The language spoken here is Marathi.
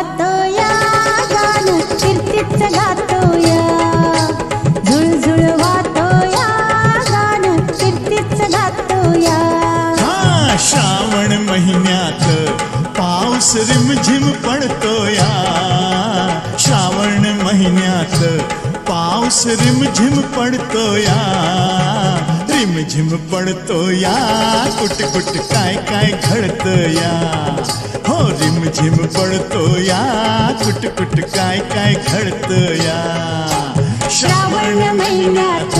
वाहतोया गाणं कीर्तीच गातोया झुळझुळ वाहतोया गाणं कीर्तीच गातोया श्रावण महिन्यात पाऊस रिमझिम पडतोया श्रावण महिन्यात पाऊस रिमझिम पडतोया रिमझिम पडतोया कुट कुट काय काय घडतोया हो रिमझिम पडतोया कुट कुट काय काय घडतोया श्रावण महिन्यात